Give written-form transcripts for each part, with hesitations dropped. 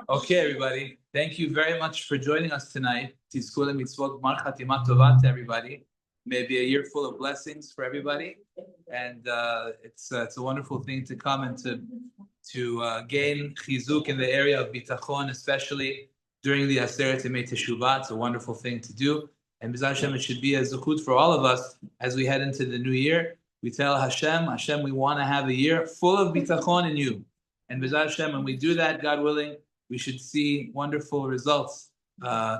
Okay, everybody. Thank you very much for joining us tonight. Tizkul mitzvot Mar Chatima Tova to everybody. May be a year full of blessings for everybody, and it's a wonderful thing to come and to gain chizuk in the area of Bitachon, especially during the Aseret Yemei Teshuvah. It's a wonderful thing to do, and B'ezras Hashem, it should be a zechut for all of us as we head into the new year. We tell Hashem, we want to have a year full of Bitachon in you, and B'ezras Hashem, when we do that, God willing, we should see wonderful results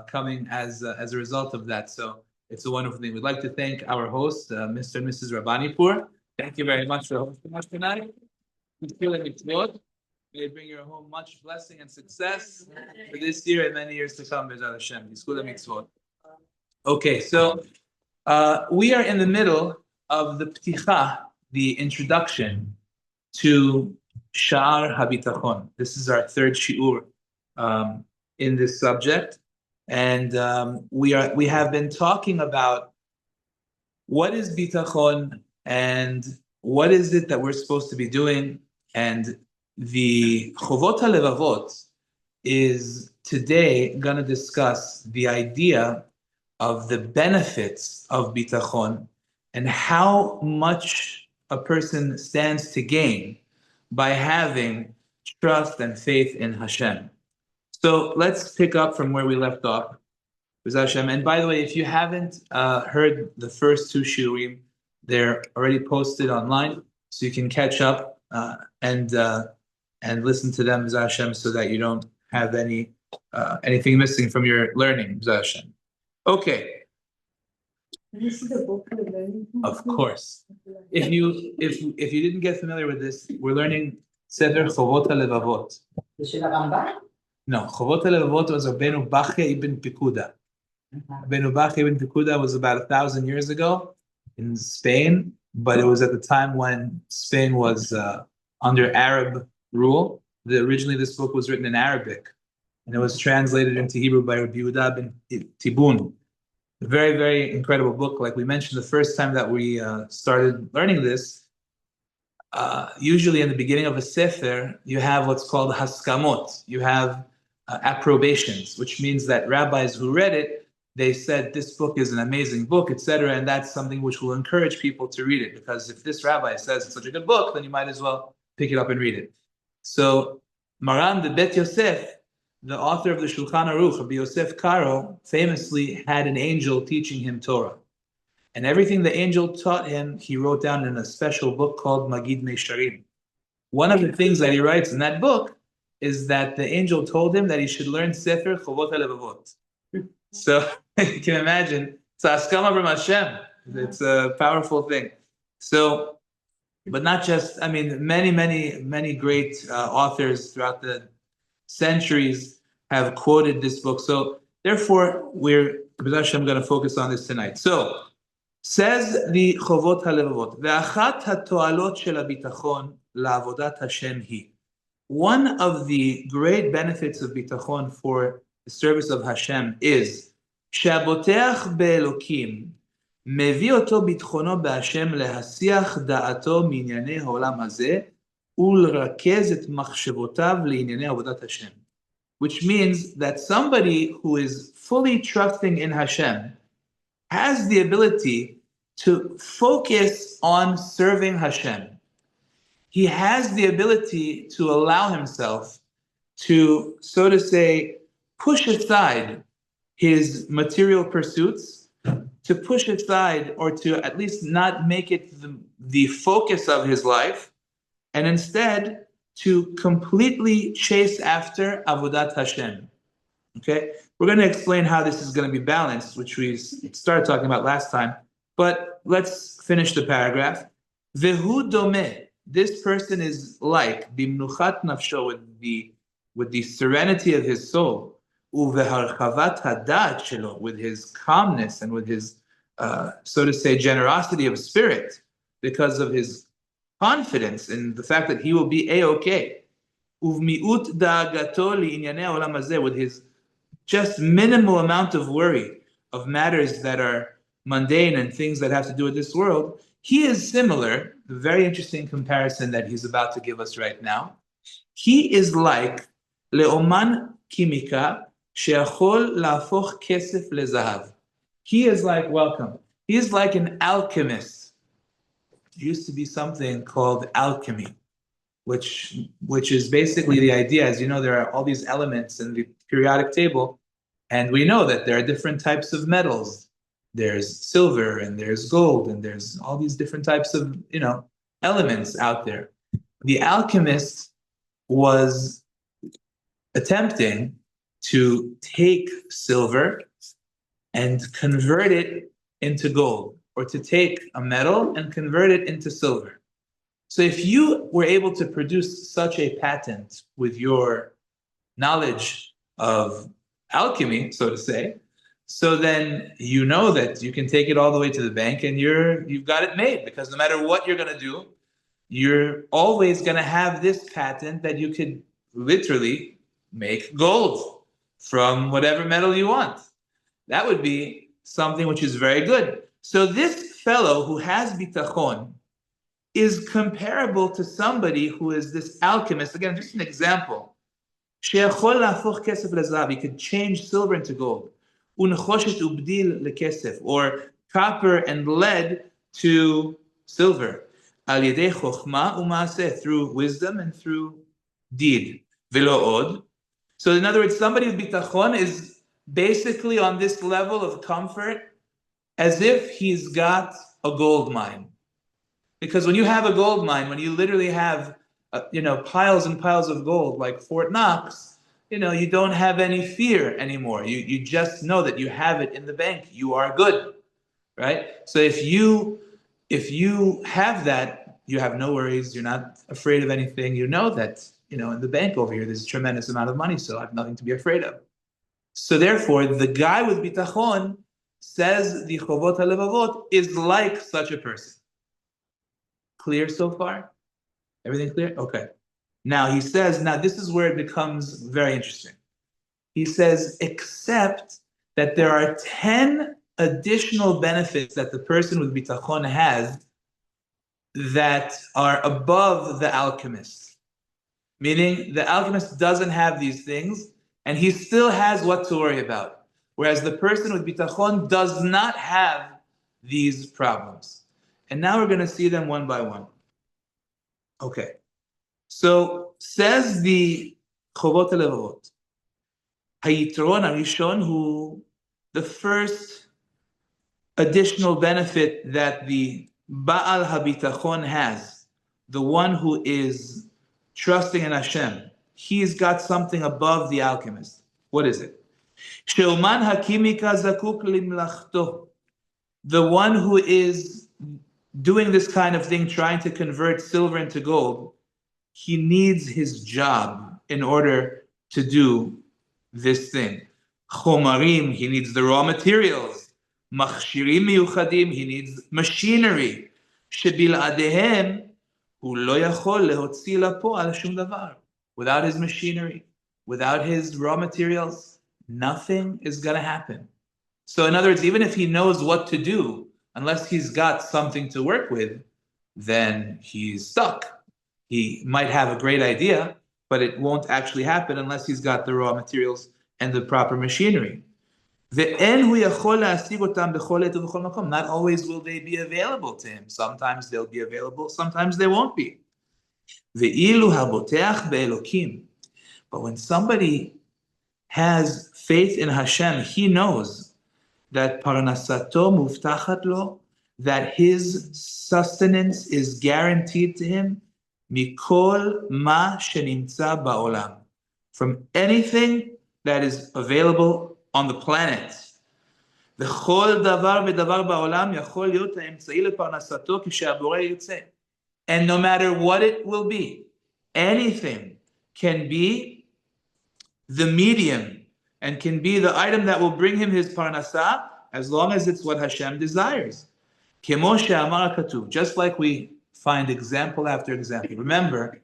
coming as a result of that. So it's a wonderful thing. We'd like to thank our host, Mr. and Mrs. Rabbanipur. Thank you very much for hosting us tonight. May it bring your home much blessing and success for this year and many years to come. Okay, so we are in the middle of the Peticha, the introduction to Sha'ar Habitachon. This is our third shiur in this subject, and we have been talking about what is Bitachon and what is it that we're supposed to be doing, and the Chovot HaLevavot is today going to discuss the idea of the benefits of Bitachon and how much a person stands to gain by having trust and faith in Hashem. So let's pick up from where we left off with Hashem. And by the way, if you haven't heard the first two shiurim, they're already posted online, so you can catch up and listen to them, Hashem, so that you don't have anything missing from your learning, Hashem. Okay. This is a book for learning. Of course. If you didn't get familiar with this, we're learning Sefer Chovot HaLevavot. No, Chovot HaLevavot was Rabbeinu Bachya ibn Pekuda. Rabbeinu Bachya ibn Pekuda was about 1,000 years ago in Spain, but it was at the time when Spain was under Arab rule. Originally, this book was written in Arabic, and it was translated into Hebrew by Rabbi Yehuda ben Tibun. A very, very incredible book. Like we mentioned the first time that we started learning this, usually in the beginning of a sefer, you have what's called haskamot. You have approbations, which means that rabbis who read it, they said this book is an amazing book, etc. And that's something which will encourage people to read it, because if this rabbi says it's such a good book, then you might as well pick it up and read it. So Maran the Bet Yosef, the author of the Shulchan Aruch, Rabbi Yosef Karo, famously had an angel teaching him Torah. And everything the angel taught him, he wrote down in a special book called Magid Meisharim. One of the things that he writes in that book is that the angel told him that he should learn Sefer Chovot HaLevavot. So you can imagine, it's Askama from Hashem. It's a powerful thing. So, but not just, many great authors throughout the centuries have quoted this book. So therefore, I'm going to focus on this tonight. So, says the Chovot HaLevavot, Ve'achat ha'to'alot shel Habitachon la'avodat Hashem hi. One of the great benefits of Bitachon for the service of Hashem is She'aboteach be'elokim מביא אותו ביטחונו בהשם להסיח דעתו מענייני העולם הזה ולרכז את מחשבותיו לענייני עבודת השם. Which means that somebody who is fully trusting in Hashem has the ability to focus on serving Hashem. He has the ability to allow himself to, so to say, push aside his material pursuits, to push aside or to at least not make it the focus of his life, and instead to completely chase after Avodat Hashem. Okay? We're going to explain how this is going to be balanced, which we started talking about last time, but let's finish the paragraph. Vehu domeh, this person is like bimnuchat nafsho, with the serenity of his soul, uveharchavat hadat shelo, with his calmness and with his, so to say, generosity of spirit, because of his confidence in the fact that he will be a-okay. Uvmiut da'agato li'inyanei ha'olam hazeh, with his just minimal amount of worry of matters that are mundane and things that have to do with this world. He is similar, a very interesting comparison that he's about to give us right now. He is like לאומן קימיקה שיכול להפוך כסף לזהב. He is like, welcome. He is like an alchemist. There used to be something called alchemy, which is basically the idea. As you know, there are all these elements in the periodic table, and we know that there are different types of metals. There's silver, and there's gold, and there's all these different types of, elements out there. The alchemist was attempting to take silver and convert it into gold, or to take a metal and convert it into silver. So if you were able to produce such a patent with your knowledge of alchemy, so to say, so then you know that you can take it all the way to the bank and you've got it made, because no matter what you're going to do, you're always going to have this patent that you could literally make gold from whatever metal you want. That would be something which is very good. So this fellow who has bitachon is comparable to somebody who is this alchemist. Again, just an example. He could change silver into gold. Or copper and lead to silver. Through wisdom and through deed. So in other words, somebody with bitachon is basically on this level of comfort as if he's got a gold mine. Because when you have a gold mine, when you literally have, piles and piles of gold like Fort Knox, you don't have any fear anymore. You just know that you have it in the bank. You are good, right? So if you have that, you have no worries. You're not afraid of anything. You know that, in the bank over here, there's a tremendous amount of money, so I have nothing to be afraid of. So therefore, the guy with bitachon, says the Chovot HaLevavot, is like such a person. Clear so far? Everything clear? Okay. Now he says, this is where it becomes very interesting. He says, except that there are 10 additional benefits that the person with bitachon has that are above the alchemist. Meaning the alchemist doesn't have these things, and he still has what to worry about. Whereas the person with bitachon does not have these problems. And now we're going to see them one by one. Okay. So says the Chovot HaLevavot, Hayitron Arishon, who the first additional benefit that the Baal Habitachon has, the one who is trusting in Hashem, he's got something above the alchemist. What is it? She'uman hakimika zakuk limlachto. The one who is doing this kind of thing, trying to convert silver into gold, he needs his job in order to do this thing. Chomarim, he needs the raw materials. Machshirim miyuchadim, he needs machinery. Shebil'adehem, hu lo yachol lehotzi lapo'al shum davar. Without his machinery, without his raw materials, nothing is going to happen. So in other words, even if he knows what to do, unless he's got something to work with, then he's stuck. He might have a great idea, but it won't actually happen unless he's got the raw materials and the proper machinery. Not always will they be available to him. Sometimes they'll be available, sometimes they won't be. But when somebody has faith in Hashem, he knows that parnasato muftachat lo, that his sustenance is guaranteed to him, mikol ma shenimtza ba'olam, from anything that is available on the planet. וכל דבר ודבר בעולם יכול להיות האמצעי לפרנסתו כשהבורא ירצה. And no matter what it will be, anything can be the medium and can be the item that will bring him his parnasah, as long as it's what Hashem desires. כמו שאמר הכתוב, just like we find example after example. Remember,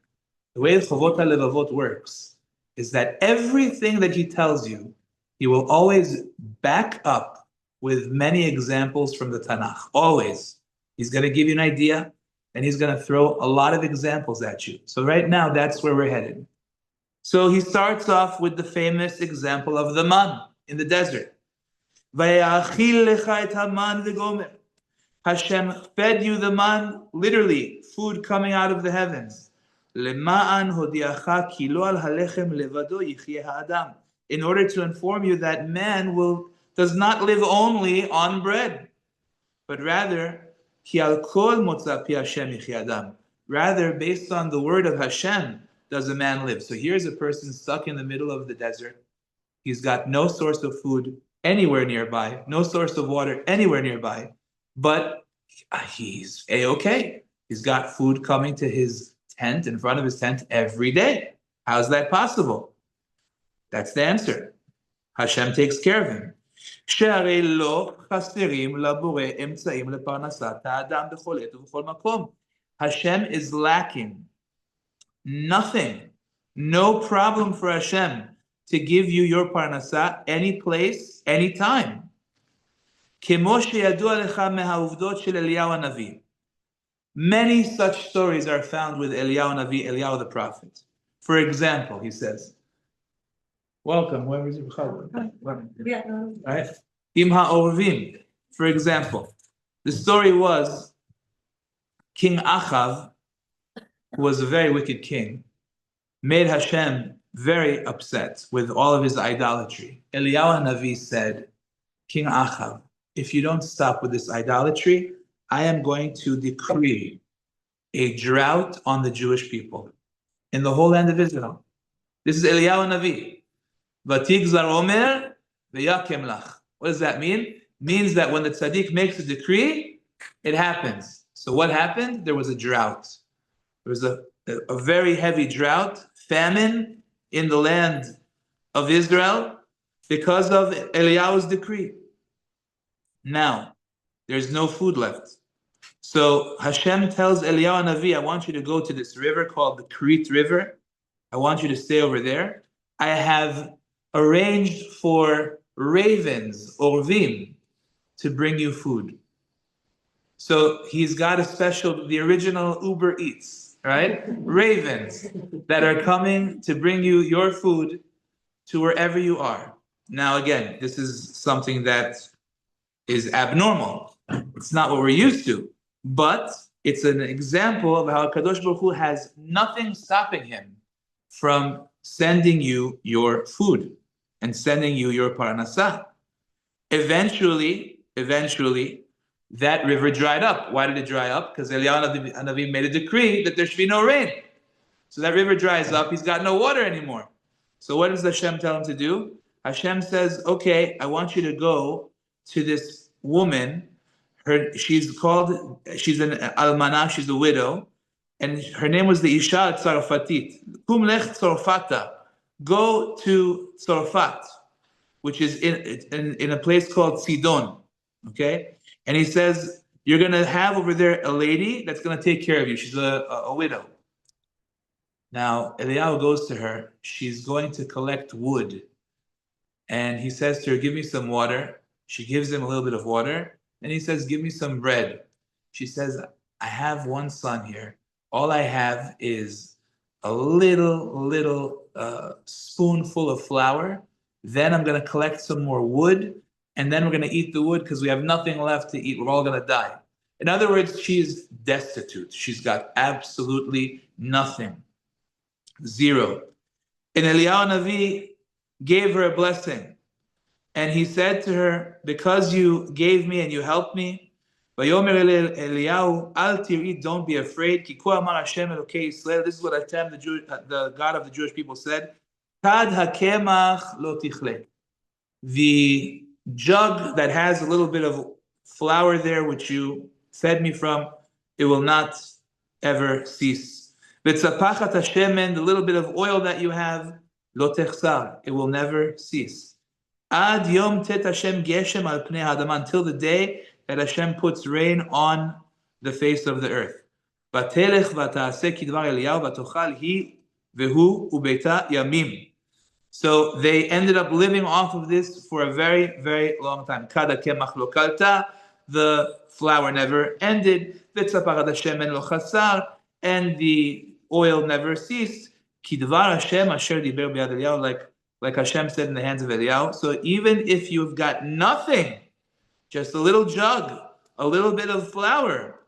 the way Chovot HaLevavot works is that everything that he tells you, he will always back up with many examples from the Tanakh. Always. He's going to give you an idea, and he's going to throw a lot of examples at you. So right now, that's where we're headed. So he starts off with the famous example of the man in the desert. Hashem fed you the man, literally, food coming out of the heavens. In order to inform you that man does not live only on bread, but rather, rather based on the word of Hashem does a man live. So here's a person stuck in the middle of the desert. He's got no source of food anywhere nearby, no source of water anywhere nearby, but he's A-okay. He's got food coming to his tent, in front of his tent every day. How's that possible? That's the answer. Hashem takes care of him. Hashem is lacking nothing, no problem for Hashem to give you your parnasah any place, any time. Many such stories are found with Eliyahu Navi, Eliyahu the prophet. For example, he says, welcome, where is it? Right? Imha Orvim. For example, the story was King Achav, who was a very wicked king, made Hashem very upset with all of his idolatry. Eliyahu Navi said, King Achav, if you don't stop with this idolatry, I am going to decree a drought on the Jewish people in the whole land of Israel. This is Eliyahu Navi. Vatigzar Omer v'yakem lach. What does that mean? It means that when the tzaddik makes a decree, it happens. So what happened? There was a drought. There was a very heavy drought, famine in the land of Israel because of Eliyahu's decree. Now, there's no food left. So Hashem tells Eliyahu Navi, I want you to go to this river called the Crete River. I want you to stay over there. I have arranged for ravens, orvim, to bring you food. So he's got a special, the original Uber Eats, right? Ravens that are coming to bring you your food to wherever you are. Now again, this is something that is abnormal. It's not what we're used to, but it's an example of how Kadosh Baruch Hu has nothing stopping him from sending you your food and sending you your parnasah. Eventually, that river dried up. Why did it dry up? Because Eliyahu Navi made a decree that there should be no rain. So that river dries up, he's got no water anymore. So what does Hashem tell him to do? Hashem says, okay, I want you to go to this woman. She's an almanah, she's a widow, and her name was the Isha Tzarfatit. Kum lech Tzarfata. Go to Tzarfat, which is in a place called Sidon. Okay? And he says, you're going to have over there a lady that's going to take care of you. She's a widow. Now, Eliyahu goes to her. She's going to collect wood. And he says to her, give me some water. She gives him a little bit of water. And he says, give me some bread. She says, I have one son here. All I have is a little spoonful of flour. Then I'm going to collect some more wood. And then we're going to eat the wood because we have nothing left to eat. We're all going to die. In other words, she's destitute. She's got absolutely nothing. Zero. And Eliyahu Navi gave her a blessing. And he said to her, because you gave me and you helped me, Eliyahu, al tiri, don't be afraid. This is what Hashem, the God of the Jewish people, said. Tad hakemach lo tichle. The jug that has a little bit of flour there, which you fed me from, it will not ever cease. V'tzapachat hashemen, the little bit of oil that you have, lo techsar, it will never cease. Ad yom tet Hashem geshem al pnei ha'adama, until the day that Hashem puts rain on the face of the earth. Vatelech v'ta'aseh kidvar Eliyahu v'tochal hi v'hu ubeita yamim. So they ended up living off of this for a very, very long time. Kada kemach lo kalta, the flour never ended. V'tzapachat hashemen lo chasar, and the oil never ceased. Ki dvar Hashem asher diber b'yad Eliyahu, like Hashem said in the hands of Eliyahu. So even if you've got nothing, just a little jug, a little bit of flour,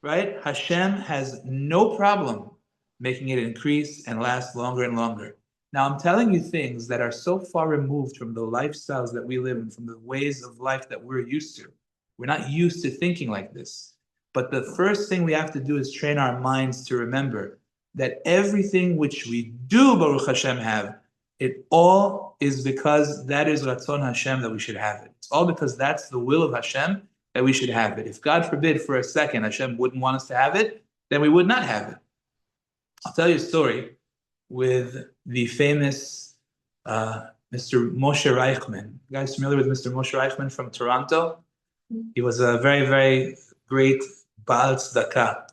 right? Hashem has no problem making it increase and last longer and longer. Now, I'm telling you things that are so far removed from the lifestyles that we live in, from the ways of life that we're used to. We're not used to thinking like this. But the first thing we have to do is train our minds to remember that everything which we do, Baruch Hashem, have, it all is because that is Ratzon Hashem that we should have it. It's all because that's the will of Hashem that we should have it. If God forbid for a second Hashem wouldn't want us to have it, then we would not have it. I'll tell you a story with the famous Mr. Moshe Reichman. You guys familiar with Mr. Moshe Reichman from Toronto? He was a very, very great Baal Tzedakah,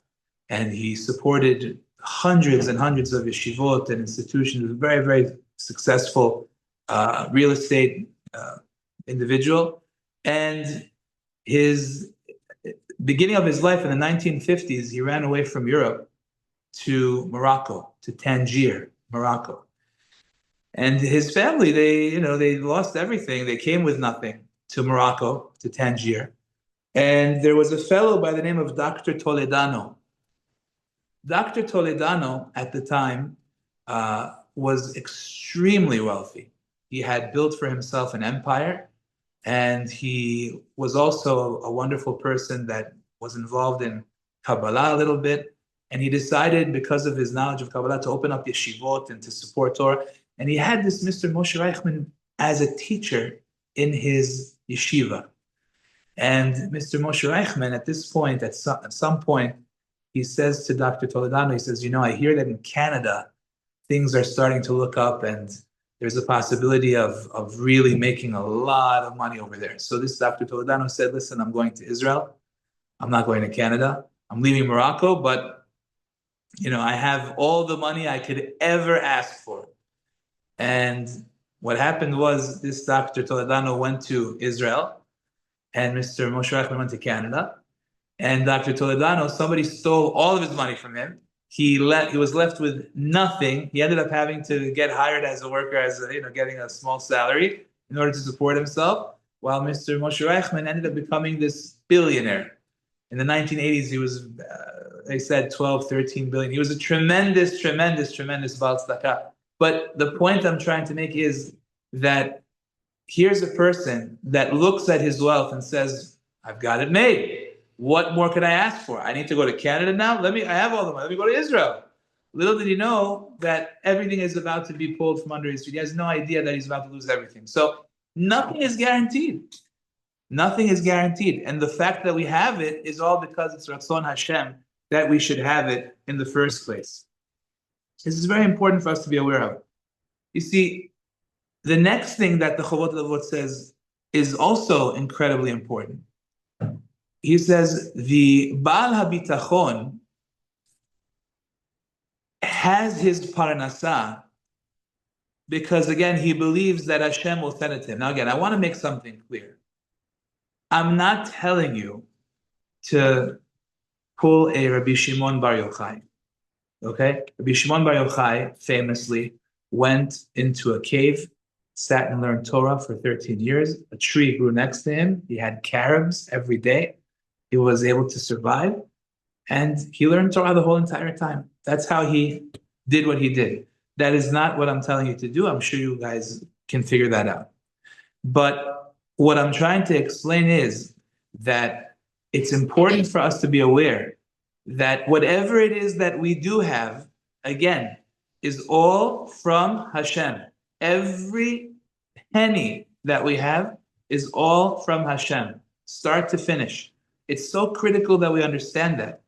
and he supported hundreds and hundreds of yeshivot and institutions. He was a very, very successful real estate individual. And his beginning of his life in the 1950s, he ran away from Europe to Morocco, to Tangier, Morocco. And his family, they lost everything. They came with nothing to Morocco, to Tangier. And there was a fellow by the name of Dr. Toledano. Dr. Toledano at the time was extremely wealthy. He had built for himself an empire, and he was also a wonderful person that was involved in Kabbalah a little bit. And he decided, because of his knowledge of Kabbalah, to open up yeshivot and to support Torah. And he had this Mr. Moshe Reichman as a teacher in his yeshiva. And Mr. Moshe Reichman, at this point, at some point, he says to Dr. Toledano, he says, I hear that in Canada, things are starting to look up and there's a possibility of really making a lot of money over there. So this Dr. Toledano said, listen, I'm going to Israel. I'm not going to Canada. I'm leaving Morocco, but I have all the money I could ever ask for. And what happened was this Dr. Toledano went to Israel, and Mr. Moshe Reichman went to Canada. And Dr. Toledano, somebody stole all of his money from him. He was left with nothing. He ended up having to get hired as a worker, getting a small salary in order to support himself, while Mr. Moshe Reichman ended up becoming this billionaire. In the 1980s, he was, they said 12, 13 billion. He was a tremendous, tremendous, tremendous Baal Tzedakah. But the point I'm trying to make is that here's a person that looks at his wealth and says, I've got it made. What more could I ask for? I need to go to Canada now? I have all the money. Let me go to Israel. Little did he know that everything is about to be pulled from under his feet. He has no idea that he's about to lose everything. So nothing is guaranteed. Nothing is guaranteed. And the fact that we have it is all because it's Ratzon Hashem that we should have it in the first place. This is very important for us to be aware of. You see, the next thing that the Chovot Levavot says is also incredibly important. He says the Baal Habitachon has his parnasah because, again, he believes that Hashem will send it to him. Now, again, I want to make something clear. I'm not telling you to pull a Rabbi Shimon Bar Yochai. Okay? Rabbi Shimon Bar Yochai famously went into a cave, sat and learned Torah for 13 years. A tree grew next to him. He had carobs every day. He was able to survive. And he learned Torah the whole entire time. That's how he did what he did. That is not what I'm telling you to do. I'm sure you guys can figure that out. But what I'm trying to explain is that it's important for us to be aware that whatever it is that we do have, again, is all from Hashem. Every penny that we have is all from Hashem, start to finish. It's so critical that we understand that.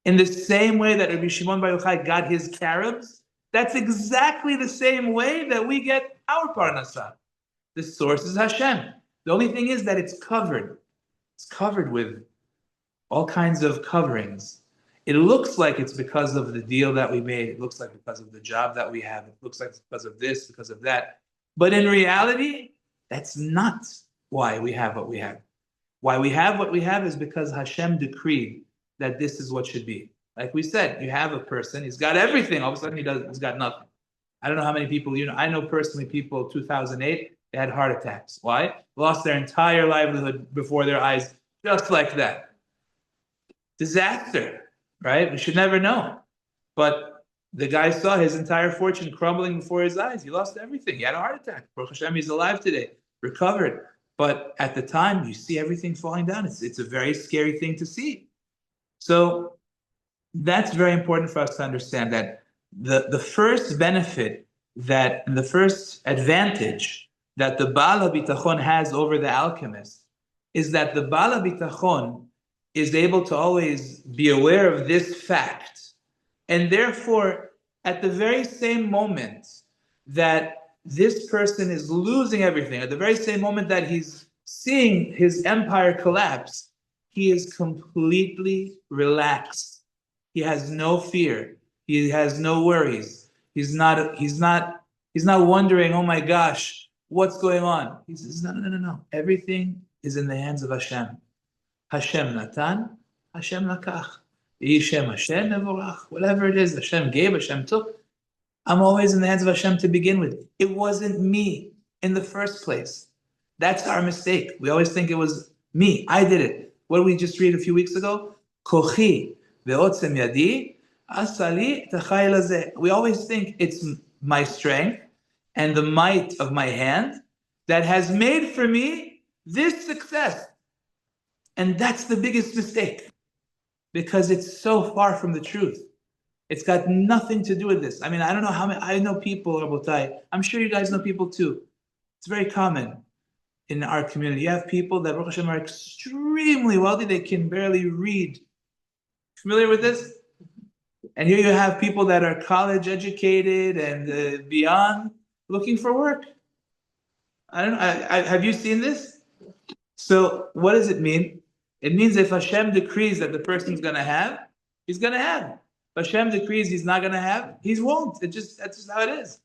In the same way that Rabbi Shimon Bar Yochai got his carobs, that's exactly the same way that we get our parnasah. The source is Hashem. The only thing is that it's covered. It's covered with all kinds of coverings. It looks like it's because of the deal that we made. It looks like because of the job that we have. It looks like it's because of this, because of that. But in reality, that's not why we have what we have. Why we have what we have is because Hashem decreed that this is what should be. Like we said, you have a person, he's got everything, all of a sudden he's got nothing. I don't know how many people, I know personally people 2008, they had heart attacks. Why? Lost their entire livelihood before their eyes, just like that. Disaster, right? We should never know. But the guy saw his entire fortune crumbling before his eyes. He lost everything. He had a heart attack. Baruch Hashem, he's alive today, recovered. But at the time, you see everything falling down. It's a very scary thing to see. So that's very important for us to understand that the first benefit that, and the first advantage that the Baal Habitachon has over the alchemist is that the Baal Habitachon is able to always be aware of this fact. And therefore, at the very same moment that this person is losing everything, at the very same moment that he's seeing his empire collapse, he is completely relaxed. He has no fear. He has no worries. He's not wondering, oh my gosh, what's going on? He says, no. Everything is in the hands of Hashem. Hashem natan, Hashem lakach. Hashem nevorach. Whatever it is, Hashem gave, Hashem took. I'm always in the hands of Hashem to begin with. It wasn't me in the first place. That's our mistake. We always think it was me. I did it. What did we just read a few weeks ago? Kochi ve'otzem yadi asali t'chayil hazeh. We always think it's my strength and the might of my hand that has made for me this success. And that's the biggest mistake, because it's so far from the truth. It's got nothing to do with this. I mean, I don't know how many, I know people, Rabotai, I'm sure you guys know people too. It's very common in our community. You have people that, Baruch Hashem, are extremely wealthy, they can barely read. Familiar with this? And here you have people that are college educated and beyond, looking for work. Have you seen this? So what does it mean? It means if Hashem decrees that the person's going to have, he's going to have. If Hashem decrees he's not going to have, he won't. That's just how it is.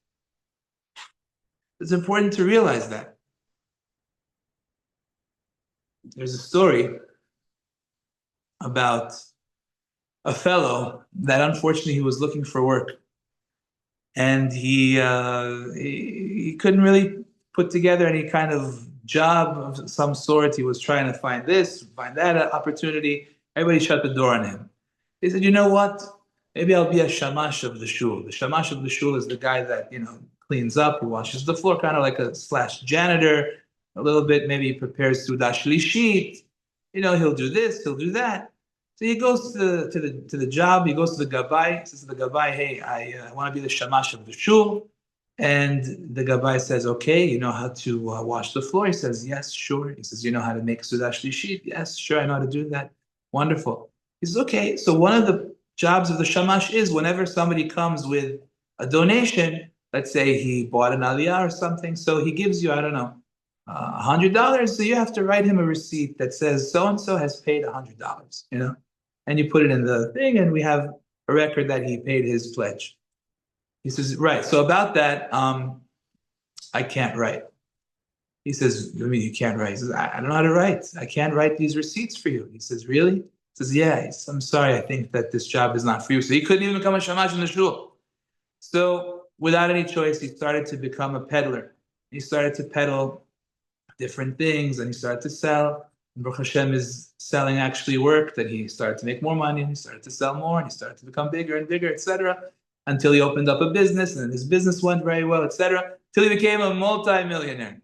It's important to realize that. There's a story about a fellow that unfortunately he was looking for work. And he couldn't really put together any kind of job of some sort. He was trying to find this, find that opportunity. Everybody shut the door on him. He said, you know what? Maybe I'll be a shamash of the shul. The shamash of the shul is the guy that, cleans up, he washes the floor, kind of like a / janitor, a little bit, maybe he prepares Suda Shlishit. He'll do this, he'll do that. So he goes to the job, he goes to the Gabbai, he says to the Gabbai, hey, I want to be the shamash of the shul. And the Gabbai says, okay, you know how to wash the floor? He says, yes, sure. He says, you know how to make Suda Shlishit? Yes, sure, I know how to do that. Wonderful. He says, okay, so one of the jobs of the shamash is whenever somebody comes with a donation, let's say he bought an aliyah or something, so he gives you, I don't know, $100, so you have to write him a receipt that says so-and-so has paid $100, and you put it in the thing, and we have a record that he paid his pledge. He says, right, so about that, I can't write. He says, what do you mean you can't write? He says, I don't know how to write. I can't write these receipts for you. He says, really? He says, yeah. He says, I'm sorry, I think that this job is not for you. So he couldn't even become a shamash in the shul. So without any choice, he started to become a peddler. He started to peddle different things, and he started to sell. And Baruch Hashem is selling actually work that he started to make more money, and he started to sell more, and he started to become bigger and bigger, etc. Until he opened up a business, and his business went very well, etc. Till he became a multi-millionaire.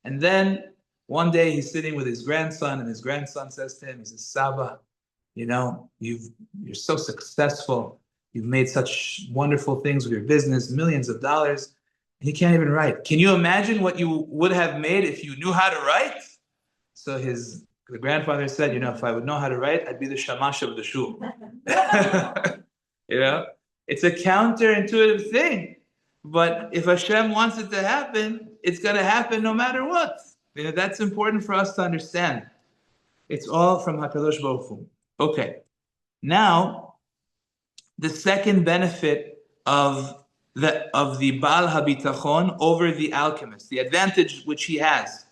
And then one day he's sitting with his grandson, and his grandson says to him, he says, Saba, you're so successful. You've made such wonderful things with your business, millions of dollars. And he can't even write. Can you imagine what you would have made if you knew how to write? So the grandfather said, if I would know how to write, I'd be the shamash of the shul. It's a counterintuitive thing. But if Hashem wants it to happen, it's going to happen no matter what. That's important for us to understand. It's all from HaKadosh Baruch Hu. Okay. Now, the second benefit of the Baal Habitachon over the alchemist, the advantage which he has.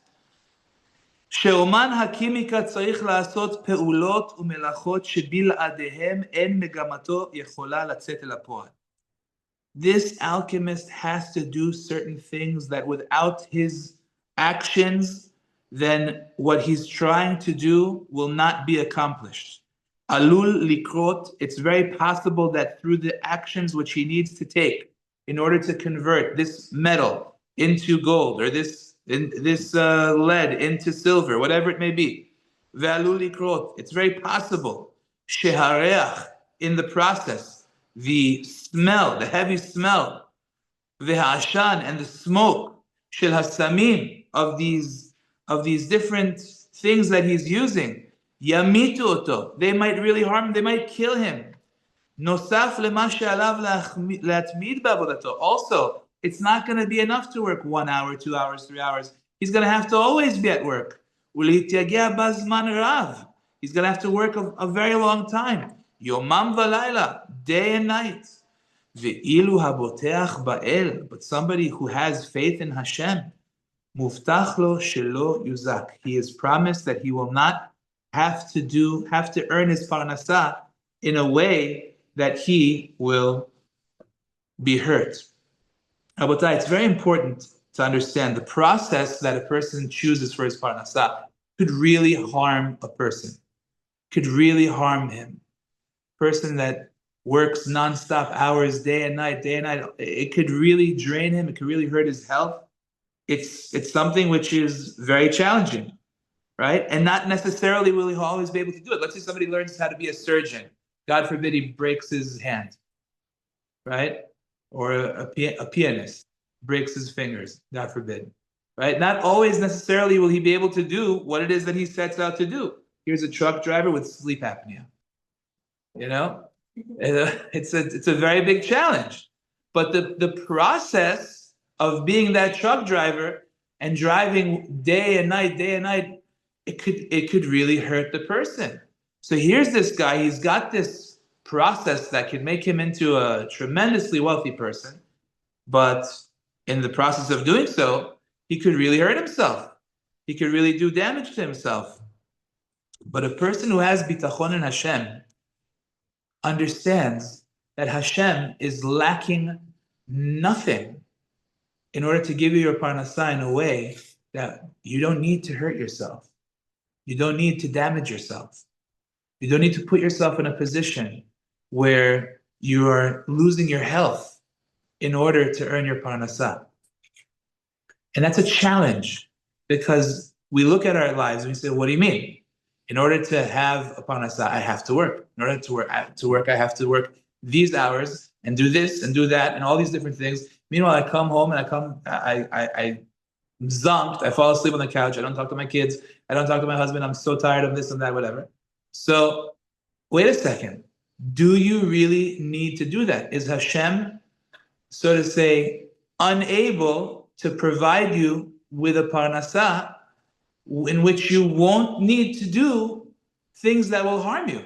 שאומן הקימיקה צריך לעשות פעולות ומלאכות שבלעדיהם אין מגמתו יכולה לצאת אל הפועל. This alchemist has to do certain things that without his actions, then what he's trying to do will not be accomplished. Alul likrot, it's very possible that through the actions which he needs to take in order to convert this metal into gold or this lead into silver, whatever it may be, ve'alul likrot, it's very possible shehareach, in the process, the smell, the heavy smell, ve'ashan, and the smoke, shel hasamim, of these different things that he's using, yamitu oto, they might really harm him, they might kill him. Nosaf lema she'alav latmid ba'avodato. Also, it's not going to be enough to work 1 hour, 2 hours, 3 hours. He's going to have to always be at work. Ulityagia bazman rav. He's going to have to work a very long time. Yomam v'layla, day and night. Ve'ilu haboteach ba'el, but somebody who has faith in Hashem, muftach lo shelo yuzak. He is promised that he will not have to earn his parnasah in a way that he will be hurt. Rabotai, it's very important to understand the process that a person chooses for his parnasah could really harm a person, could really harm him. Person that works nonstop hours, day and night, it could really drain him, it could really hurt his health. It's something which is very challenging, right? And not necessarily will he always be able to do it. Let's say somebody learns how to be a surgeon. God forbid he breaks his hand, right? Or a pianist breaks his fingers, God forbid, right? Not always necessarily will he be able to do what it is that he sets out to do. Here's a truck driver with sleep apnea. You know, it's a very big challenge. But the process of being that truck driver and driving day and night, it could really hurt the person. So here's this guy, he's got this process that can make him into a tremendously wealthy person, but in the process of doing so, he could really hurt himself. He could really do damage to himself. But a person who has Bitachon in Hashem understands that Hashem is lacking nothing in order to give you your parnasah in a way that you don't need to hurt yourself. You don't need to damage yourself. You don't need to put yourself in a position where you are losing your health in order to earn your parnasah. And that's a challenge because we look at our lives and we say, what do you mean? In order to have a parnasah, I have to work. In order to work, I have to work these hours and do this and do that and all these different things. Meanwhile, I come home and I'm zonked. I fall asleep on the couch. I don't talk to my kids. I don't talk to my husband. I'm so tired of this and that, whatever. So wait a second. Do you really need to do that? Is Hashem, so to say, unable to provide you with a parnasah in which you won't need to do things that will harm you?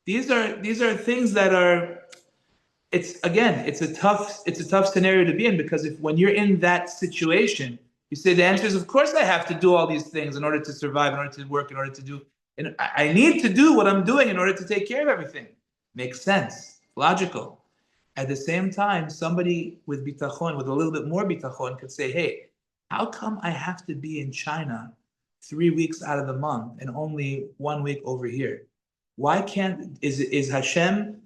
These are things that are, it's a tough scenario to be in, because when you're in that situation, you say the answer is, of course I have to do all these things in order to survive, in order to work, in order to do, and I need to do what I'm doing in order to take care of everything. Makes sense, logical. At the same time, somebody with bitachon, with a little bit more bitachon, could say, hey, how come I have to be in China 3 weeks out of the month and only 1 week over here? Why is Hashem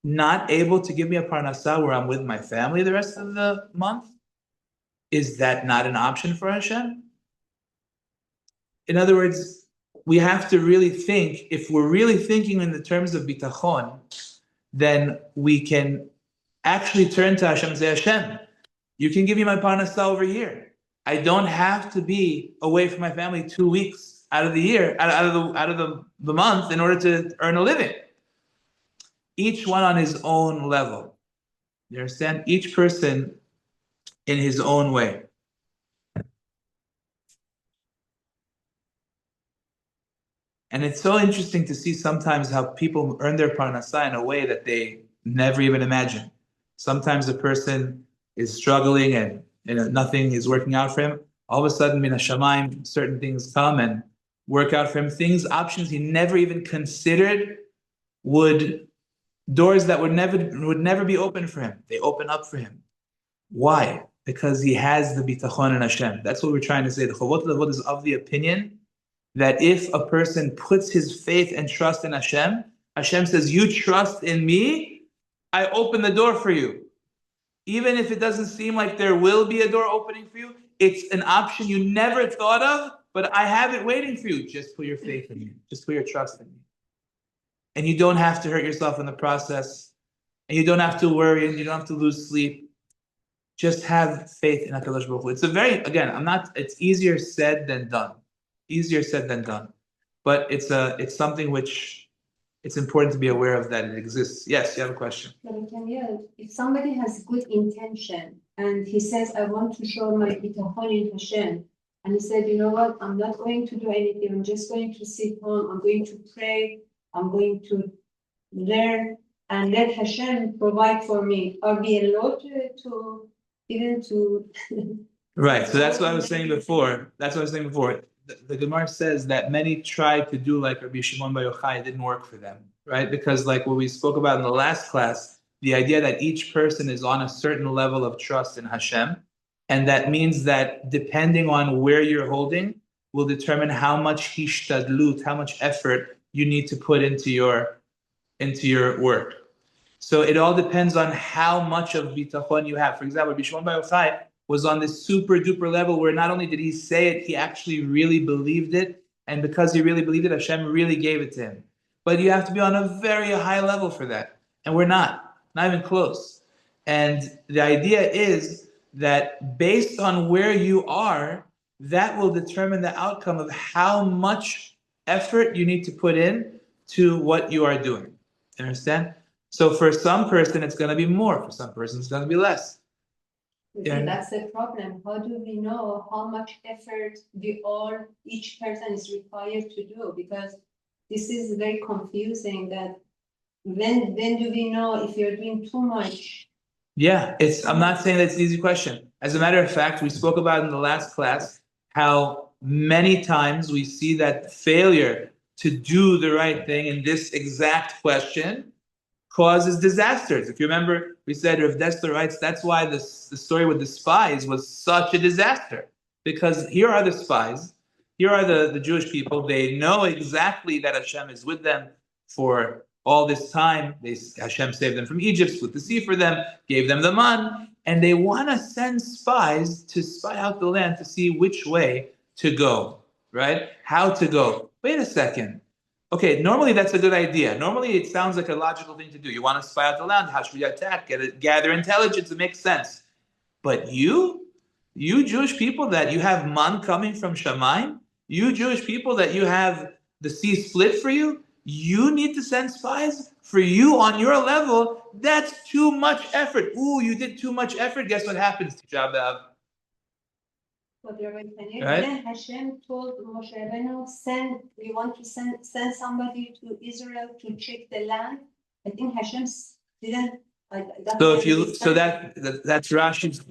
not able to give me a parnasah where I'm with my family the rest of the month? Is that not an option for Hashem? In other words, we have to really think, if we're really thinking in the terms of bitachon, then we can actually turn to Hashem and say, Hashem, you can give me my parnasah over here. I don't have to be away from my family 2 weeks out of the year, out of the month in order to earn a living. Each one on his own level. You understand? Each person in his own way. And it's so interesting to see sometimes how people earn their parnasah in a way that they never even imagined. Sometimes a person is struggling and nothing is working out for him. All of a sudden, min hashamayim, certain things come and work out for him. Options he never even considered would Doors that would never be open for him, they open up for him. Why? Because he has the Bitachon in Hashem. That's what we're trying to say. The Chovot Levavot is of the opinion that if a person puts his faith and trust in Hashem, Hashem says, you trust in me, I open the door for you. Even if it doesn't seem like there will be a door opening for you, it's an option you never thought of, but I have it waiting for you. Just put your faith in me. Just put your trust in me. And you don't have to hurt yourself in the process. And you don't have to worry, and you don't have to lose sleep. Just have faith in HaKadosh Baruch Hu. It's it's easier said than done. Easier said than done. But it's something which it's important to be aware of that it exists. Yes, you have a question. If somebody has good intention and he says, I want to show my Bitachon in Hashem, and he said, you know what, I'm not going to do anything, I'm just going to sit home, I'm going to pray, I'm going to learn, and let Hashem provide for me. Are we allowed to even to... Right, so that's what I was saying before. The Gemara says that many tried to do like Rabbi Shimon Bar Yochai, it didn't work for them, right? Because like what we spoke about in the last class, the idea that each person is on a certain level of trust in Hashem, and that means that depending on where you're holding will determine how much hishtadlut, how much effort you need to put into your work. So it all depends on how much of bitachon you have. For example, Rabbi Shimon Bar Yochai was on this super duper level where not only did he say it, he actually really believed it. And because he really believed it, Hashem really gave it to him. But you have to be on a very high level for that. And we're not even close. And the idea is that based on where you are, that will determine the outcome of how much effort you need to put in to what you are doing. You understand? So for some person, it's going to be more. For some person, it's going to be less. Yeah. That's the problem. How do we know how much effort each person is required to do? Because this is very confusing. That when do we know if you're doing too much? Yeah, I'm not saying that's an easy question. As a matter of fact, we spoke about in the last class how many times we see that failure to do the right thing in this exact question causes disasters. If you remember, we said Rav Dessler writes, that's why the story with the spies was such a disaster. Because here are the spies, here are the Jewish people, they know exactly that Hashem is with them for all this time. Hashem saved them from Egypt, split the sea for them, gave them the man, and they want to send spies to spy out the land to see which way to go, right? How to go. Wait a second. Okay, normally that's a good idea. Normally it sounds like a logical thing to do. You want to spy out the land, how should we attack? Gather intelligence, it makes sense. But you Jewish people that you have man coming from Shamayim, you Jewish people that you have the sea split for you, you need to send spies for you on your level. That's too much effort. Ooh, you did too much effort. Guess what happens to Tisha B'Av? Right? Hashem told Moshe Rabbeinu, we want to send somebody to Israel to check the land. I think Hashem didn't. That's Rashi's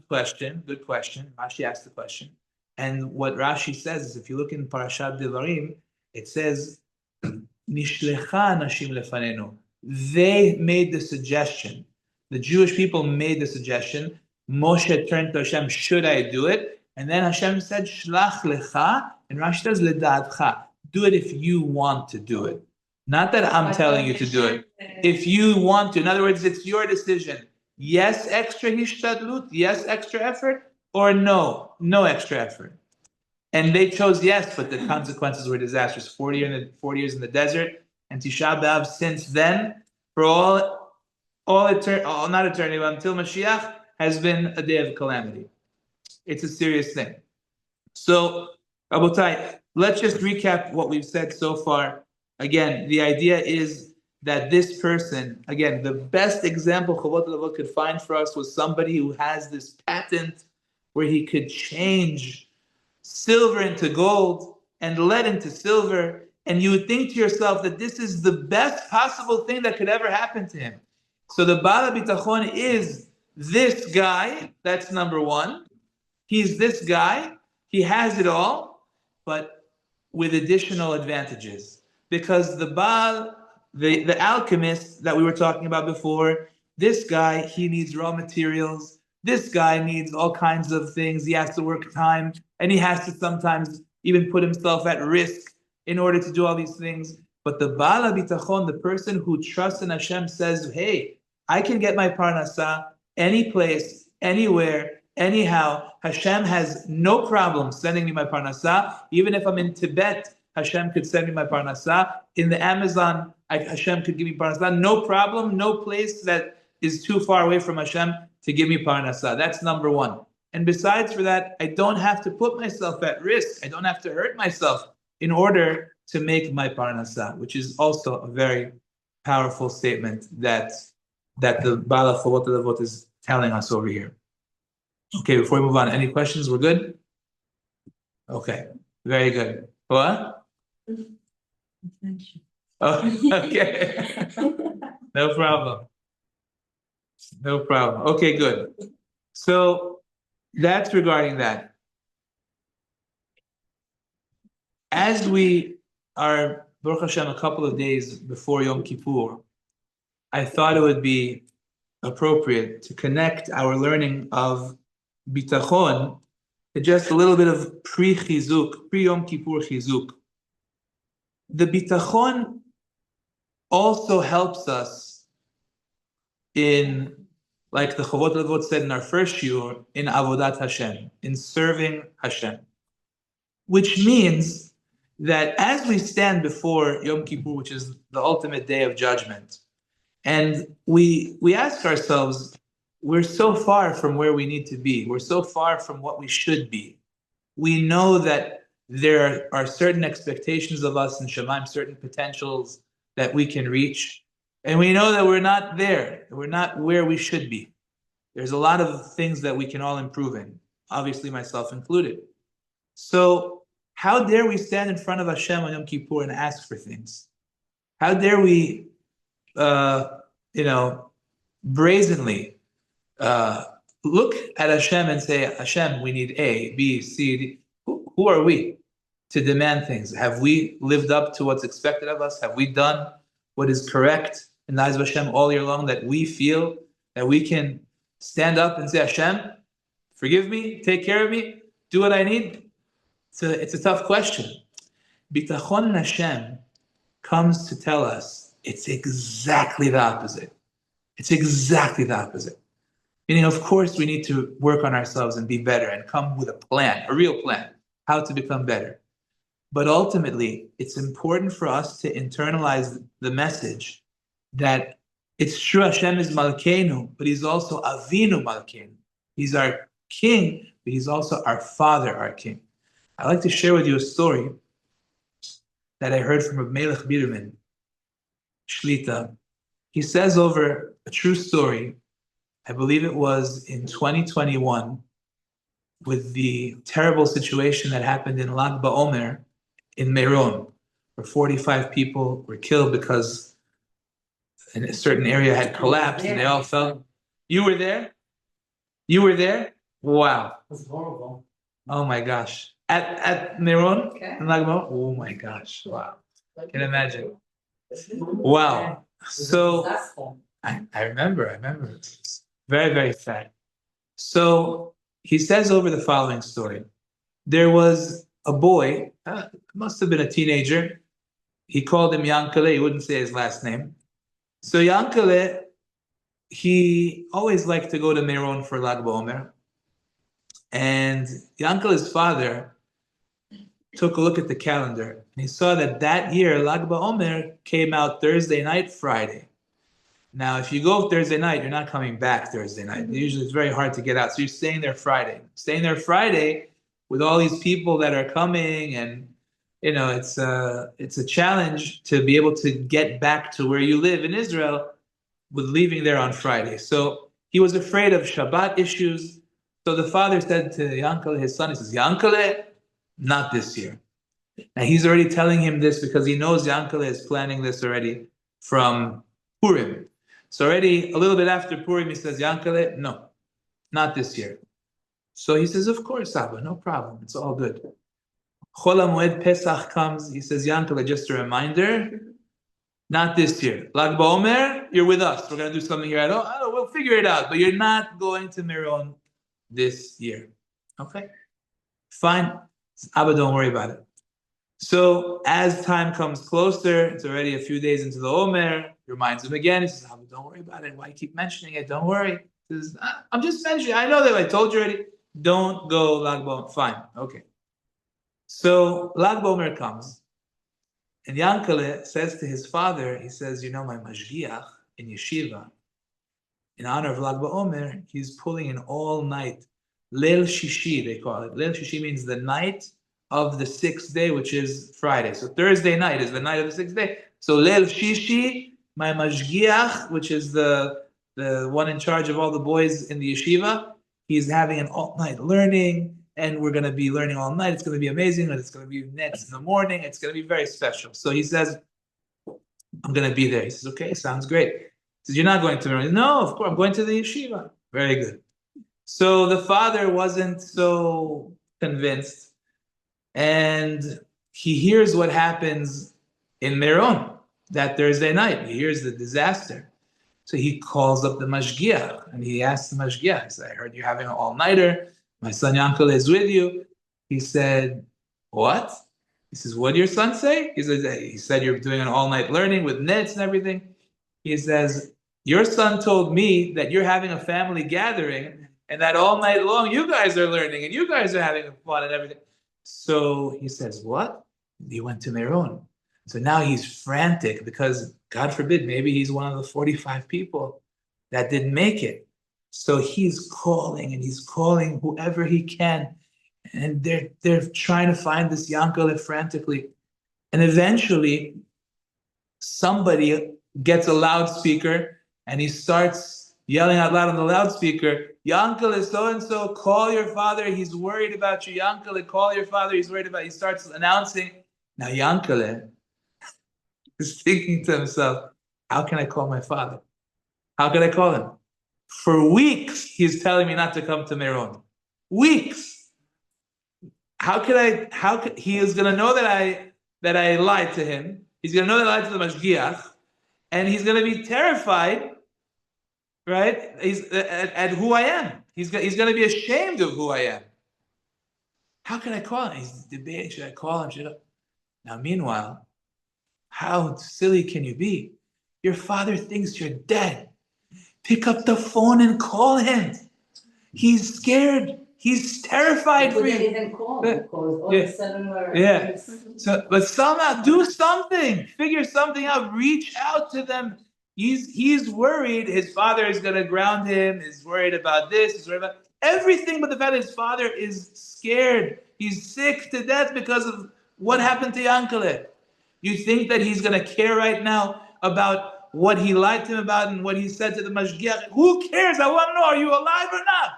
question. Good question. Rashi asked the question, and what Rashi says is, if you look in Parashat Devarim, it says, "Nishlecha anashim lefanenu." They made the suggestion. The Jewish people made the suggestion. Moshe turned to Hashem, should I do it? And then Hashem said, Shlach lecha, and Rashi says, Ledadcha. Do it if you want to do it. Not that I'm telling you to do it. If you want to. In other words, it's your decision. Yes, extra hishtadlut, yes, extra effort, or no extra effort. And they chose yes, but the consequences were disastrous. 40 years in the desert, and Tisha B'Av since then, for not eternity, but until Mashiach, has been a day of calamity. It's a serious thing. So, Rabotai, let's just recap what we've said so far. Again, the idea is that this person, again, the best example Chovot Levavot could find for us was somebody who has this patent where he could change silver into gold and lead into silver. And you would think to yourself that this is the best possible thing that could ever happen to him. So the Baal Bitachon is this guy, that's number one. He's this guy, he has it all, but with additional advantages. Because the Baal the alchemist that we were talking about before, this guy, he needs raw materials. This guy needs all kinds of things. He has to work time, and he has to sometimes even put himself at risk in order to do all these things. But the Baal Habitachon, the person who trusts in Hashem, says, hey, I can get my parnasa any place, anywhere, anyhow. Hashem has no problem sending me my parnasa. Even if I'm in Tibet, Hashem could send me my parnasa. In the Amazon, Hashem could give me parnasa. No problem, no place that is too far away from Hashem to give me parnasa. That's number one. And besides for that, I don't have to put myself at risk. I don't have to hurt myself in order to make my parnasa, which is also a very powerful statement that the Baal Chovot HaLevavot is telling us over here. Okay, before we move on, any questions? We're good? Okay, very good. What? Oh, okay. No problem. No problem. Okay, good. So that's regarding that. As we are, Baruch Hashem, a couple of days before Yom Kippur, I thought it would be appropriate to connect our learning of Bitachon to just a little bit of pre-chizuk, pre-Yom Kippur chizuk. The Bitachon also helps us in, like the Chovot HaLevavot said in our first shiur, in Avodat Hashem, in serving Hashem. Which means that as we stand before Yom Kippur, which is the ultimate day of judgment, and we ask ourselves, we're so far from where we need to be. We're so far from what we should be. We know that there are certain expectations of us in Shemaim, certain potentials that we can reach. And we know that we're not there. We're not where we should be. There's a lot of things that we can all improve in, obviously myself included. So how dare we stand in front of Hashem on Yom Kippur and ask for things? How dare we, brazenly look at Hashem and say, Hashem, we need A, B, C, D. Who are we to demand things? Have we lived up to what's expected of us? Have we done what is correct in the eyes of Hashem all year long, that we feel that we can stand up and say, Hashem, forgive me, take care of me, do what I need? It's a tough question. Bitachon Hashem comes to tell us it's exactly the opposite. It's exactly the opposite. Meaning, of course, we need to work on ourselves and be better and come with a plan, a real plan, how to become better. But ultimately, it's important for us to internalize the message that it's true Hashem is Malkeinu, but He's also Avinu Malkeinu. He's our King, but He's also our Father, our King. I'd like to share with you a story that I heard from Reb Melech Biderman, Shlita. He says over a true story, I believe it was in 2021, with the terrible situation that happened in Lag BaOmer in Meron, where 45 people were killed because a certain area had collapsed and they all fell. You were there? You were there? Wow. It was horrible. Oh my gosh. At Meron? Okay. In Lag BaOmer? Oh my gosh. Wow. Can imagine. Wow. So I remember. It's very, very sad. So he says over the following story. There was a boy, must have been a teenager. He called him Yankele. He wouldn't say his last name. So Yankele, he always liked to go to Meron for Lag BaOmer. And Yankele's father took a look at the calendar and he saw that year Lag BaOmer came out Thursday night, Friday. Now, if you go Thursday night, you're not coming back Thursday night. Usually it's very hard to get out. So you're staying there Friday. Staying there Friday with all these people that are coming, and it's a challenge to be able to get back to where you live in Israel with leaving there on Friday. So he was afraid of Shabbat issues. So the father said to Yankele, his son, he says, Yankele, not this year. Now he's already telling him this because he knows Yankele is planning this already from Purim. So already a little bit after Purim, he says, Yankele, no, not this year. So he says, of course, Abba, no problem. It's all good. Chol HaMoed Pesach comes. He says, Yankele, just a reminder, Not this year. Lag BaOmer, you're with us. We're going to do something here. We'll figure it out. But you're not going to Meron this year. Okay? Fine. Abba, don't worry about it. So as time comes closer, it's already a few days into the Omer, he reminds him again. He says, Abba, don't worry about it. Why keep mentioning it? Don't worry. He says, I'm just mentioning it. I know that I told you already. Don't go Lag BaOmer. Fine. Okay. So Lag BaOmer comes. And Yankele says to his father, he says, you know, my mashgiach in yeshiva, in honor of Lag BaOmer, he's pulling an all-night Leil Shishi, they call it. Leil Shishi means the night of the 6th day, which is Friday. So Thursday night is the night of the 6th day. So Leil Shishi, my mashgiach, which is the one in charge of all the boys in the yeshiva, he's having an all-night learning, and we're going to be learning all night. It's going to be amazing, and it's going to be next in the morning. It's going to be very special. So he says, I'm going to be there. He says, okay, sounds great. He says, you're not going to learn? No, of course, I'm going to the yeshiva. Very good. So the father wasn't so convinced, and he hears what happens in Meron that Thursday night. He hears the disaster. So he calls up the mashgiach, and he asks the mashgiach, he said, I heard you're having an all-nighter. My son Yankele is with you. He said, what? He says, what did your son say? He said you're doing an all-night learning with nets and everything. He says, your son told me that you're having a family gathering, and that all night long you guys are learning, and you guys are having fun and everything. So he says, what? He went to Meron. So now he's frantic because, God forbid, maybe he's one of the 45 people that didn't make it. So he's calling and he's calling whoever he can. And they're trying to find this Yankele frantically. And eventually, somebody gets a loudspeaker and he starts yelling out loud on the loudspeaker, Yankele, so-and-so, call your father. He's worried about you. Yankele, call your father. He's worried about you. He starts announcing. Now Yankele is thinking to himself, how can I call my father? How can I call him? For weeks, he's telling me not to come to Meron. Weeks. He is going to know that I lied to him. He's going to know that I lied to the mashgiach, and he's going to be terrified, right? At who I am. He's going to be ashamed of who I am. How can I call him? He's debating, should I call him? Now, meanwhile, how silly can you be? Your father thinks you're dead. Pick up the phone and call him. He's scared. He's terrified for you. He didn't even call because all Yeah. the cellular. Yeah. So, but somehow do something. Figure something out. Reach out to them. He's worried. His father is going to ground him. He's worried about this. He's worried about everything. But the fact that his father is scared. He's sick to death because of what happened to Yankele. You think that he's going to care right now about what he lied to him about and what he said to the mashgiach? Who cares? I want to know, are you alive or not?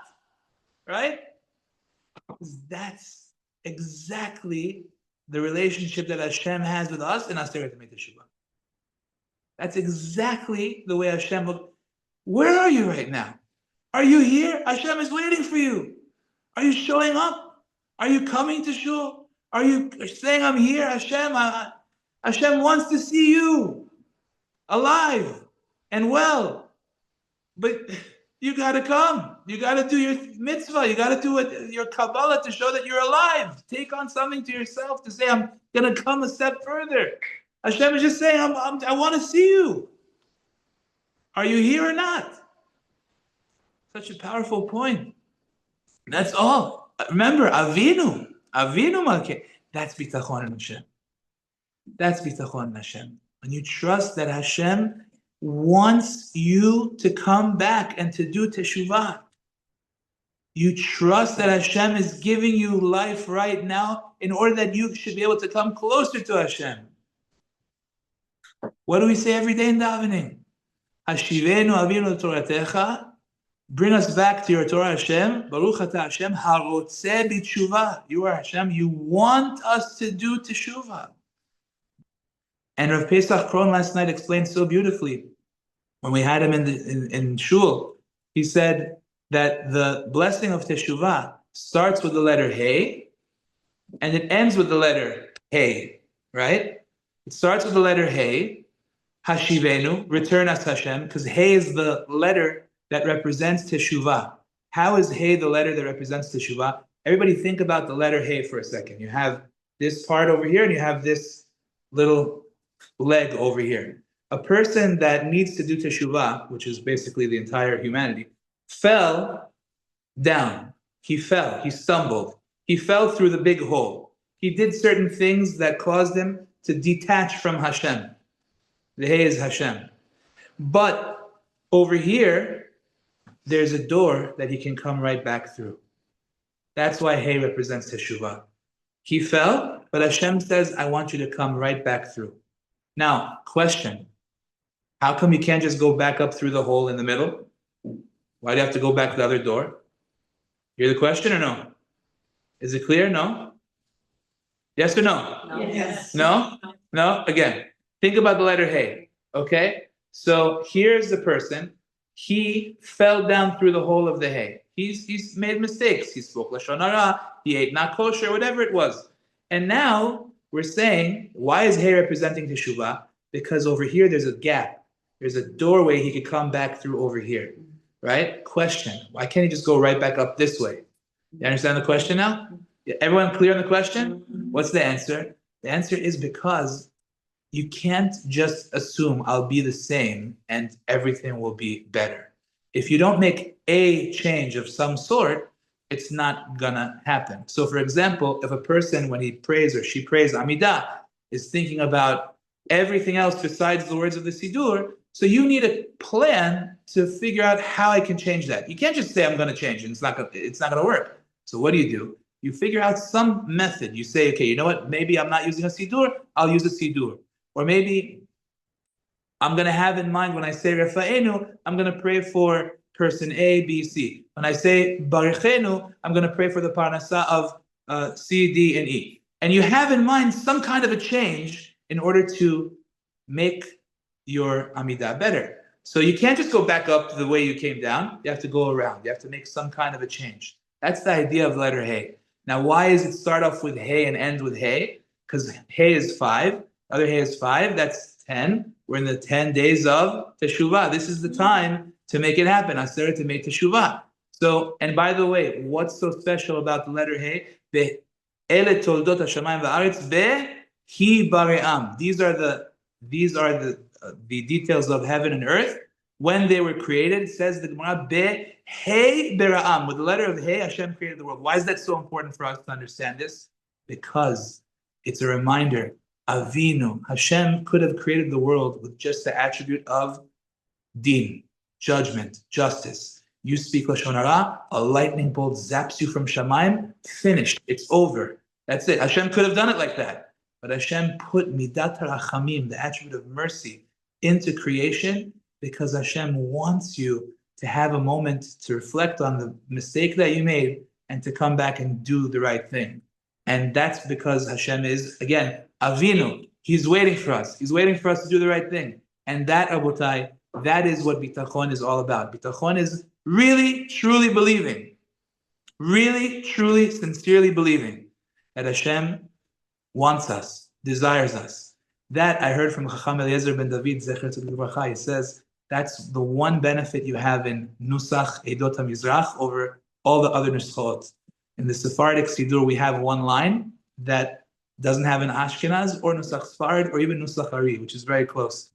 Right? That's exactly the relationship that Hashem has with us in Aseret Teshuvah. That's exactly the way Hashem looks. Where are you right now? Are you here? Hashem is waiting for you. Are you showing up? Are you coming to shul? Are you saying, I'm here, Hashem? Hashem wants to see you alive and well. But you got to come. You got to do your mitzvah. You got to do your Kabbalah to show that you're alive. Take on something to yourself to say, I'm going to come a step further. Hashem is just saying, I want to see you. Are you here or not? Such a powerful point. That's all. Remember, Avinu Malkeh. That's Bitachon in Hashem. That's Bitachon in Hashem. When you trust that Hashem wants you to come back and to do teshuvah. You trust that Hashem is giving you life right now in order that you should be able to come closer to Hashem. What do we say every day in davening? Hashivenu avinu toratecha. Bring us back to your Torah, Hashem. Baruch atah Hashem harotzeh b'teshuvah. You are Hashem. You want us to do teshuvah. And Rav Pesach Kron last night explained so beautifully when we had him in shul. He said that the blessing of teshuvah starts with the letter Hey, and it ends with the letter Hey, right? It starts with the letter Hey. Hashivenu, return us Hashem, because Hey is the letter that represents Teshuvah. How is Hey the letter that represents Teshuvah? Everybody think about the letter Hey for a second. You have this part over here and you have this little leg over here. A person that needs to do Teshuvah, which is basically the entire humanity, fell down. He fell, he stumbled. He fell through the big hole. He did certain things that caused him to detach from Hashem. The Hey is Hashem. But over here, there's a door that he can come right back through. That's why Hey represents Teshuvah. He fell, but Hashem says, I want you to come right back through. Now, question. How come you can't just go back up through the hole in the middle? Why do you have to go back to the other door? Hear the question or no? Is it clear? No? Yes or no? Yes. No? No? Again, think about the letter Hey. Okay? So here's the person. He fell down through the hole of the Hey. He's made mistakes. He spoke Lashon Hara. He ate not kosher, whatever it was. And now we're saying, why is Hey representing Teshuvah? Because over here there's a gap. There's a doorway he could come back through over here. Right? Question. Why can't he just go right back up this way? You understand the question now? Everyone clear on the question? What's the answer? The answer is because you can't just assume I'll be the same and everything will be better. If you don't make a change of some sort, it's not gonna happen. So for example, if a person, when he prays or she prays Amidah, is thinking about everything else besides the words of the Siddur, so you need a plan to figure out how I can change that. You can't just say I'm gonna change and it's not gonna work. So what do? You figure out some method. You say, okay, you know what? Maybe I'm not using a Siddur, I'll use a Siddur. Or maybe I'm going to have in mind when I say Refa'enu, I'm going to pray for person A, B, C. When I say Barichenu, I'm going to pray for the Parnasah of C, D, and E. And you have in mind some kind of a change in order to make your Amidah better. So you can't just go back up the way you came down. You have to go around. You have to make some kind of a change. That's the idea of letter Hey. Now, why does it start off with Hey and end with Hey? Because Hey is 5. Other Hey is 5. That's 10. We're in the 10 days of Teshuvah. This is the time to make it happen. Aseret to make Teshuvah. So, and by the way, what's so special about the letter Hey? Ele toldot hashamayim va'aretz behi bare'am. These are the details of heaven and earth. When they were created, it says the Gemara, Hey bera'am. With the letter of Hey, Hashem created the world. Why is that so important for us to understand this? Because it's a reminder. Avinu, Hashem could have created the world with just the attribute of din, judgment, justice. You speak Lashon Hara, a lightning bolt zaps you from Shamayim, finished, it's over. That's it. Hashem could have done it like that. But Hashem put Midat HaRachamim, the attribute of mercy, into creation because Hashem wants you to have a moment to reflect on the mistake that you made and to come back and do the right thing. And that's because Hashem is, again, Avinu. He's waiting for us. He's waiting for us to do the right thing. And that, Rabotai, that is what Bitachon is all about. Bitachon is really, truly believing. Really, truly, sincerely believing that Hashem wants us, desires us. That I heard from Chacham Eliezer ben David, Zecher Tzedek Livracha. He says, that's the one benefit you have in Nusach Eidot HaMizrach over all the other Nuschot. In the Sephardic Siddur, we have one line that doesn't have an Ashkenaz or Nusach Sfarad or even Nusach Ari, which is very close.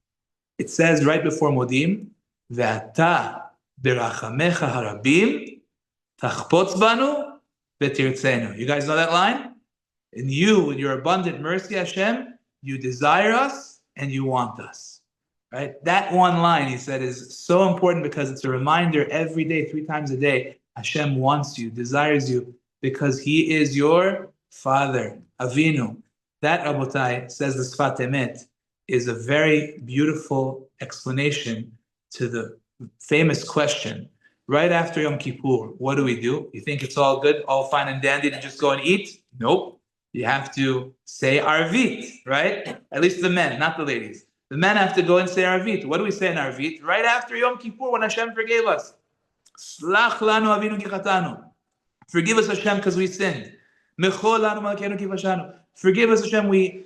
It says right before Modim, Ve'ata berachamecha harabim tachpotz banu v'tirtzenu. You guys know that line? And you, with your abundant mercy, Hashem, you desire us and you want us. Right? That one line, he said, is so important because it's a reminder every day, 3 times a day, Hashem wants you, desires you, because He is your Father, Avinu. That, Rabotai, says the Sfat Emet, is a very beautiful explanation to the famous question. Right after Yom Kippur, what do? You think it's all good, all fine and dandy to just go and eat? Nope. You have to say Arvit, right? At least the men, not the ladies. The men have to go and say Arvit. What do we say in Arvit? Right after Yom Kippur, when Hashem forgave us. Slach lanu avinu ki chatanu. Forgive us, Hashem, because we sinned. Forgive us, Hashem, we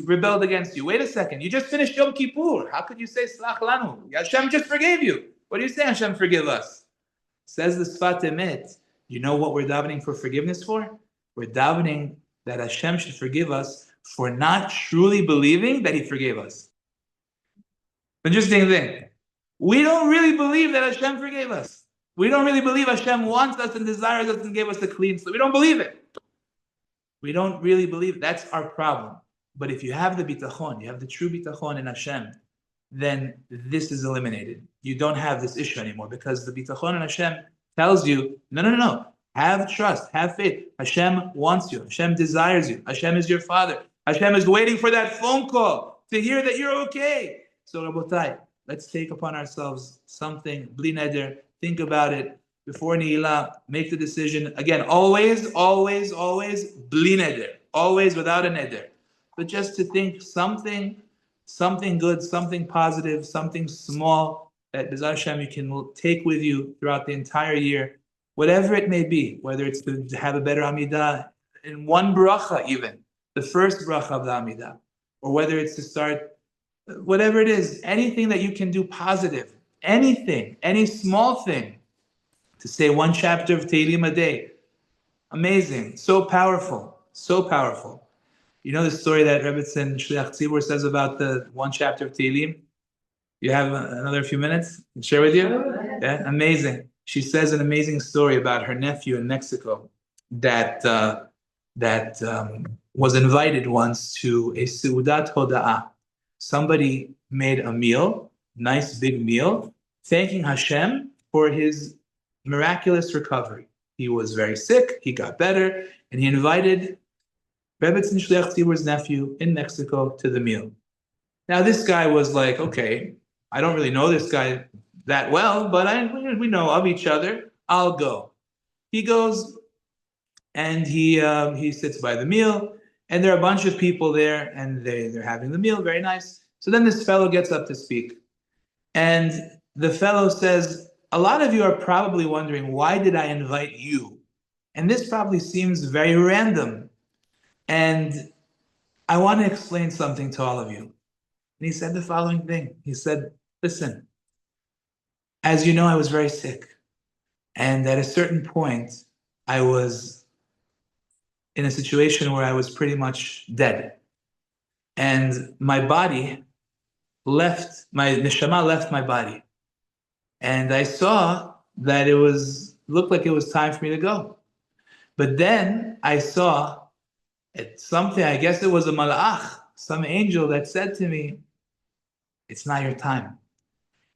rebelled against you. Wait a second, you just finished Yom Kippur. How could you say Slach Lanu? Hashem just forgave you. What do you say, Hashem, forgive us? Says the Sfat Emet. You know what we're davening for forgiveness for? We're davening that Hashem should forgive us for not truly believing that He forgave us. Interesting thing. We don't really believe that Hashem forgave us. We don't really believe Hashem wants us and desires us and gave us a clean slate. We don't believe it. We don't really believe it. That's our problem. But if you have the Bitachon, you have the true Bitachon in Hashem, then this is eliminated. You don't have this issue anymore because the Bitachon in Hashem tells you, no. Have trust, have faith. Hashem wants you. Hashem desires you. Hashem is your Father. Hashem is waiting for that phone call to hear that you're okay. So, Rabotai, let's take upon ourselves something, bli neder, think about it before Nihila, make the decision. Again, always, bli neder, always without a neder. But just to think something good, something positive, something small that B'ezras Hashem you can take with you throughout the entire year, whatever it may be, whether it's to have a better Amidah, in one bracha even, the first bracha of the Amidah, or whether it's to start, whatever it is, anything that you can do positive, anything, any small thing, to say one chapter of Tehillim a day. Amazing, so powerful, so powerful. You know the story that Rebbetzin Shliach Tzibur says about the one chapter of Tehillim? You have another few minutes to share with you? Yeah, amazing. She says an amazing story about her nephew in Mexico that was invited once to a Seudat Hoda'ah. Somebody made a meal, nice big meal, thanking Hashem for his miraculous recovery. He was very sick, he got better, and he invited Rebbetzin Shliach Tzibur's nephew in Mexico to the meal. Now this guy was like, okay, I don't really know this guy that well, but we know of each other. I'll go. He goes, and he sits by the meal, and there are a bunch of people there, and they're having the meal, very nice. So then this fellow gets up to speak, and the fellow says, a lot of you are probably wondering, why did I invite you? And this probably seems very random, and I want to explain something to all of you. And he said the following thing. He said, listen, as you know, I was very sick. And at a certain point, I was in a situation where I was pretty much dead. And my body left, my neshama left my body. And I saw that looked like it was time for me to go. But then I saw something, I guess it was a malach, some angel that said to me, it's not your time.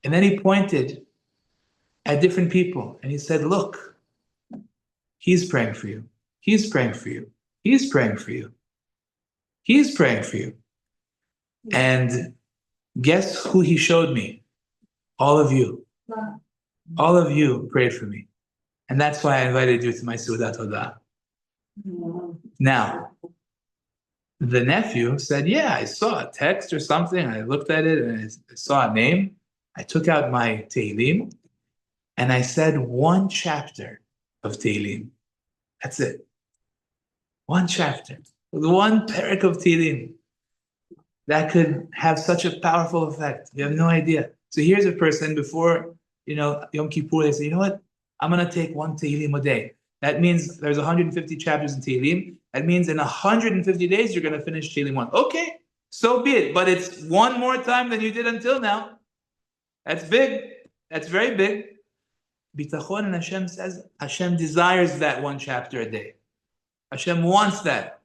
And then he pointed at different people and he said, look, he's praying for you. He's praying for you. He's praying for you. He's praying for you. And guess who he showed me? All of you. All of you prayed for me. And that's why I invited you to my Seudat Hoda'ah. Now, the nephew said, yeah, I saw a text or something. I looked at it and I saw a name. I took out my Tehillim and I said one chapter of Tehillim. That's it. One chapter. One parak of Tehillim. That could have such a powerful effect. You have no idea. So here's a person before, Yom Kippur, they say, you know what? I'm going to take one Tehillim a day. That means there's 150 chapters in Tehillim. That means in 150 days, you're going to finish Tehillim 1. Okay, so be it. But it's one more time than you did until now. That's big. That's very big. Bitachon, and Hashem says, Hashem desires that one chapter a day. Hashem wants that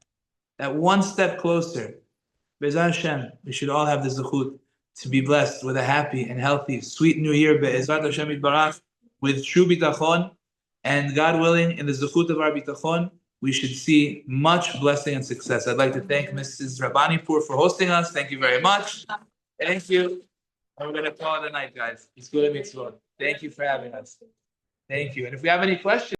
one step closer. B'ezras Hashem, we should all have the zechut to be blessed with a happy and healthy, sweet new year, B'ezras Hashem Yitbarach, with true bitachon, and God willing, in the zechut of our bitachon, we should see much blessing and success. I'd like to thank Mrs. Rabbanipur for hosting us. Thank you very much. Thank you. And we're going to call it a night, guys. It's good to meet you. Thank you for having us. Thank you. And if we have any questions,